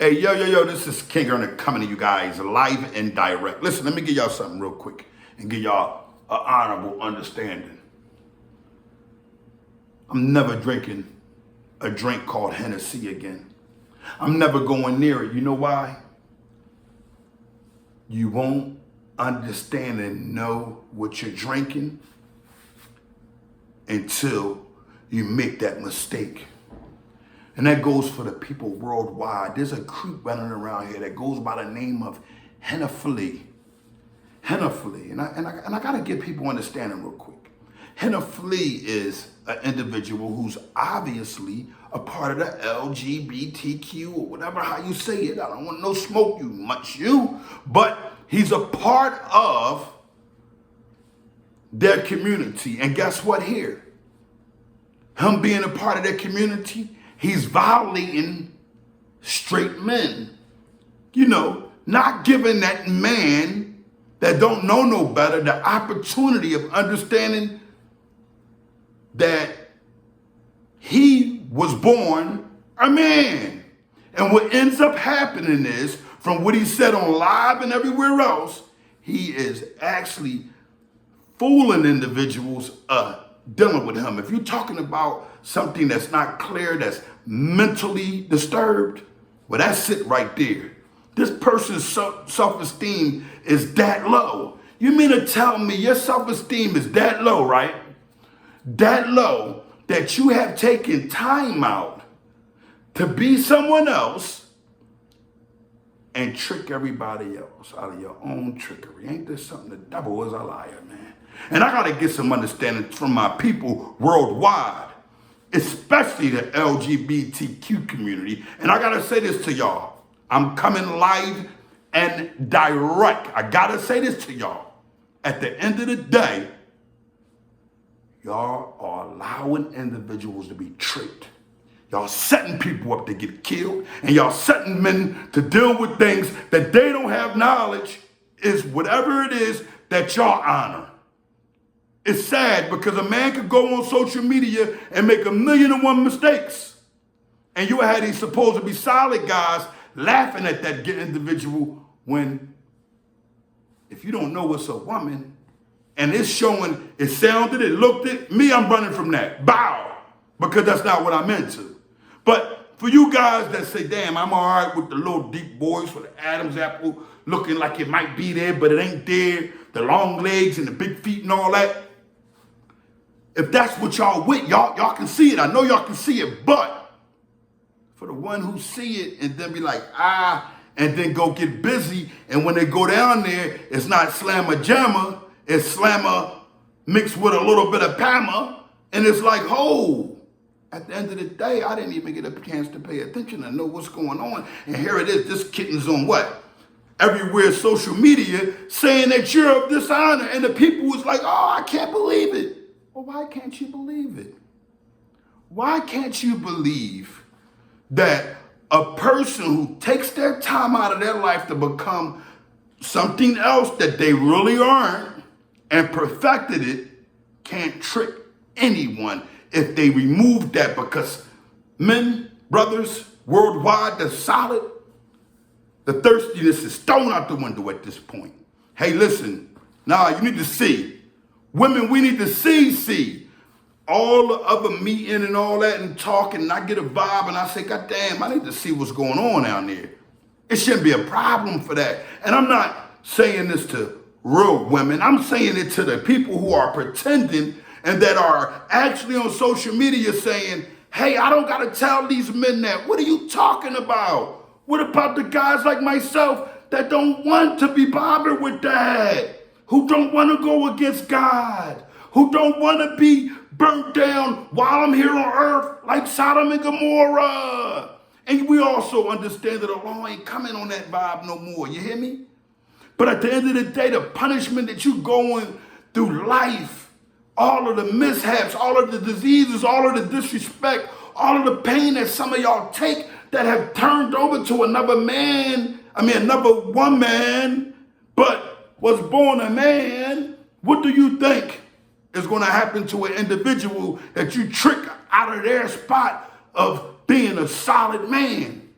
Hey, yo, this is King Erner coming to you guys live and direct. Listen, let me give y'all something real quick and give y'all an honorable understanding. I'm never drinking a drink called Hennessy again. I'm never going near it. You know why? You won't understand and know what you're drinking until you make that mistake. And that goes for the people worldwide. There's a creep running around here that goes by the name of HEENAFLEA. HEENAFLEA. And I got to give people understanding real quick. HEENAFLEA is an individual who's obviously a part of the LGBTQ or whatever how you say it. I don't want no smoke, but he's a part of their community. And guess what here? Him being a part of their community, he's violating straight men. Not giving that man that don't know no better the opportunity of understanding that he was born a man. And what ends up happening is, from what he said on live and everywhere else, he is actually fooling individuals dealing with him. If you're talking about something that's not clear, that's mentally disturbed, well, that's it right there. This person's self-esteem is that low. You mean to tell me your self-esteem is that low, right? That low that you have taken time out to be someone else and trick everybody else out of your own trickery. Ain't this something? The devil is a liar, man. And I got to get some understanding from my people worldwide, especially the LGBTQ community. And I got to say this to y'all. I'm coming live and direct. I got to say this to y'all. At the end of the day, y'all are allowing individuals to be tricked. Y'all setting people up to get killed, and y'all setting men to deal with things that they don't have knowledge is whatever it is that y'all honor. It's sad because a man could go on social media and make 1,000,001 mistakes. And you had these supposed to be solid guys laughing at that individual when, if you don't know it's a woman, and it's showing, it sounded, it looked it, me, I'm running from that. Bow. Because that's not what I'm into. But for you guys that say, damn, I'm all right with the little deep voice with the Adam's apple looking like it might be there, but it ain't there, the long legs and the big feet and all that. If that's what y'all with, y'all can see it. I know y'all can see it, but for the one who see it and then be like, and then go get busy, and when they go down there, it's not slammer jammer, it's slammer mixed with a little bit of pammer, and it's like, at the end of the day, I didn't even get a chance to pay attention and know what's going on. And here it is, this kitten's on what? Everywhere social media saying that you're of dishonor. And the people was like, I can't believe it. Well, why can't you believe it? Why can't you believe that a person who takes their time out of their life to become something else that they really aren't and perfected it can't trick anyone if they remove that? Because men, brothers, worldwide, that's solid. The thirstiness is thrown out the window at this point. Hey, listen, you need to see. Women, we need to see. All the other meeting and all that and talking, and I get a vibe and I say, God damn, I need to see what's going on down there. It shouldn't be a problem for that. And I'm not saying this to real women. I'm saying it to the people who are pretending and that are actually on social media saying, hey, I don't got to tell these men that. What are you talking about? What about the guys like myself that don't want to be bothered with that? Who don't want to go against God? Who don't want to be burnt down while I'm here on earth like Sodom and Gomorrah? And we also understand that the law ain't coming on that vibe no more. You hear me? But at the end of the day, the punishment that you going through life, all of the mishaps, all of the diseases, all of the disrespect, all of the pain that some of y'all take that have turned over to another woman, but was born a man, what do you think is going to happen to an individual that you trick out of their spot of being a solid man?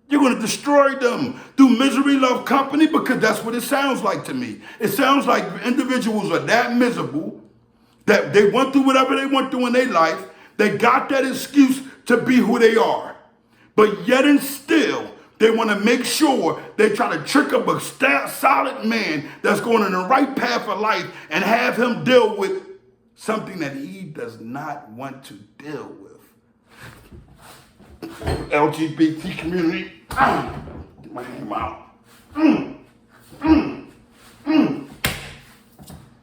You're going to destroy them. Do misery love company? Because that's what it sounds like to me. It sounds like individuals are that miserable that they went through whatever they went through in their life. They got that excuse to be who they are. But yet and still, they want to make sure they try to trick up a solid man that's going in the right path of life and have him deal with something that he does not want to deal with. LGBT community, get my name out.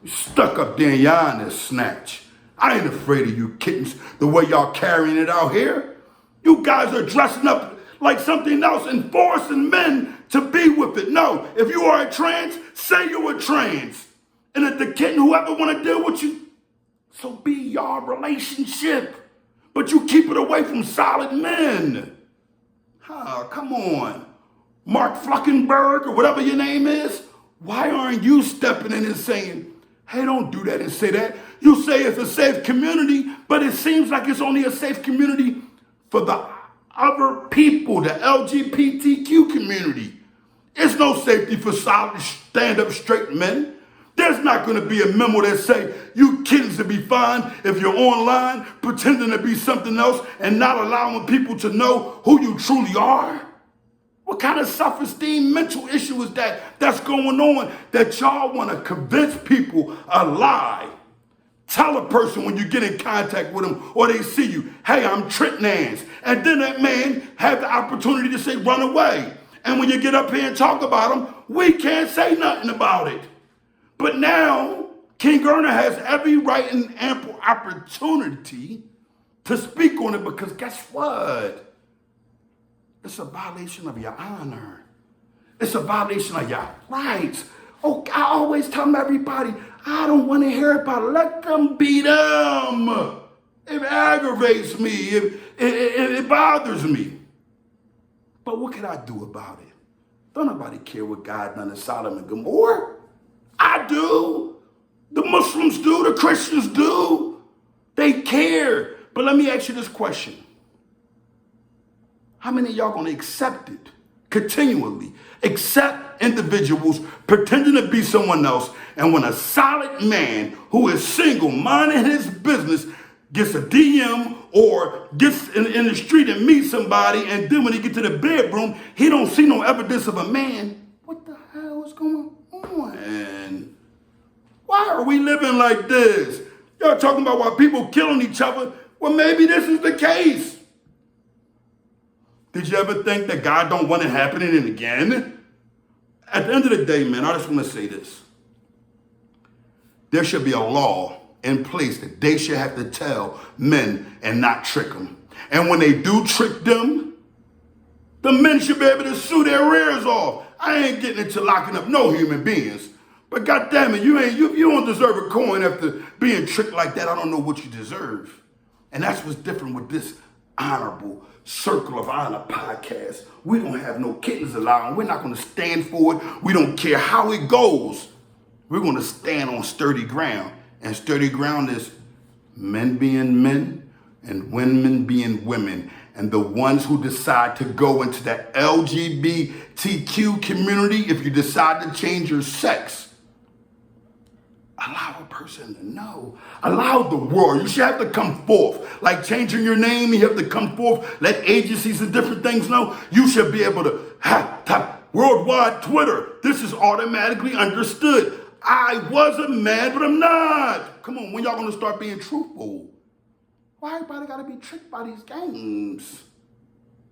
Stuck up there in y'all in this snatch. I ain't afraid of you kittens the way y'all carrying it out here. You guys are dressing up like something else and forcing men to be with it. No, if you are a trans, say you're a trans. And if the kitten, whoever want to deal with you, so be your relationship. But you keep it away from solid men. Come on. Mark Fluckenberg or whatever your name is. Why aren't you stepping in and saying, hey, don't do that and say that. You say it's a safe community, but it seems like it's only a safe community for the other people, the LGBTQ community. It's no safety for solid, stand-up straight men. There's not going to be a memo that say you kids will be fine if you're online pretending to be something else and not allowing people to know who you truly are. What kind of self-esteem mental issue is that's going on that y'all want to convince people a lie? Tell a person when you get in contact with them or they see you, hey, I'm Trent Nance. And then that man have the opportunity to say, run away. And when you get up here and talk about them, we can't say nothing about it. But now, King Erna has every right and ample opportunity to speak on it because guess what? It's a violation of your honor. It's a violation of your rights. Oh, I always tell everybody, I don't want to hear about it. Let them be them. It aggravates me. It bothers me. But what can I do about it? Don't nobody care what God done in Sodom and Gomorrah. I do. The Muslims do. The Christians do. They care. But let me ask you this question. How many of y'all going to accept it continually? Accept individuals pretending to be someone else, and when a solid man who is single, minding his business, gets a DM or gets in the street and meets somebody, and then when he gets to the bedroom, he don't see no evidence of a man. What the hell is going on? Why are we living like this? Y'all talking about why people killing each other? Well, maybe this is the case. Did you ever think that God don't want it happening again? At the end of the day, man, I just want to say this. There should be a law in place that they should have to tell men and not trick them. And when they do trick them, the men should be able to sue their rears off. I ain't getting into locking up no human beings. But goddamn it, you don't deserve a coin after being tricked like that. I don't know what you deserve. And that's what's different with this honorable Circle of Honor podcast. We don't have no kittens allowed. We're not going to stand for it. We don't care how it goes. We're going to stand on sturdy ground. And sturdy ground is men being men and women being women. And the ones who decide to go into the LGBTQ community, if you decide to change your sex, allow a person to know. Allow the world. You should have to come forth. Like changing your name, you have to come forth. Let agencies and different things know. You should be able to have worldwide Twitter. This is automatically understood. I was a man, but I'm not. Come on, when y'all gonna start being truthful? Why everybody gotta be tricked by these games?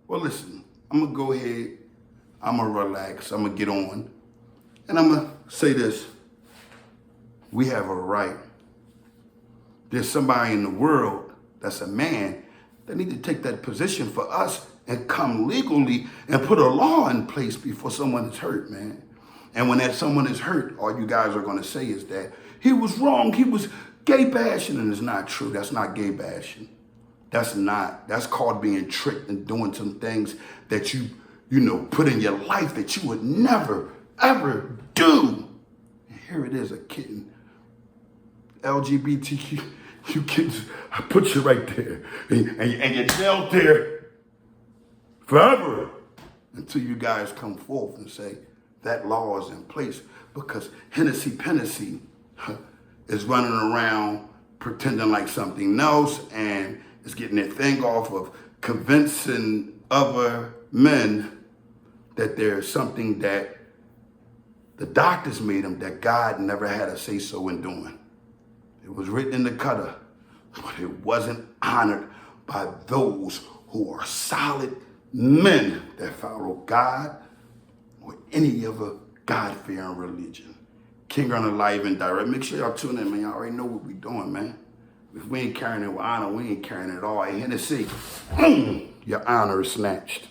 Well, listen, I'm gonna go ahead. I'm gonna relax. I'm gonna get on. And I'm gonna say this. We have a right. There's somebody in the world that's a man that need to take that position for us and come legally and put a law in place before someone is hurt, man. And when that someone is hurt, all you guys are going to say is that he was wrong. He was gay bashing, and it's not true. That's not gay bashing. That's called being tricked and doing some things that you put in your life that you would never, ever do. And here it is, a kitten. LGBTQ, you kids, I put you right there. And you're nailed there forever. until you guys come forth and say that law is in place, because Hennessy is running around pretending like something else and is getting their thing off of convincing other men that there's something that the doctors made them that God never had a say-so in doing. It was written in the cutter, but it wasn't honored by those who are solid men that follow God or any other God-fearing religion. King on the Live and Direct. Make sure y'all tune in, man. Y'all already know what we doing, man. If we ain't carrying it with honor, we ain't carrying it at all. Hey, Hennessy, your honor is snatched.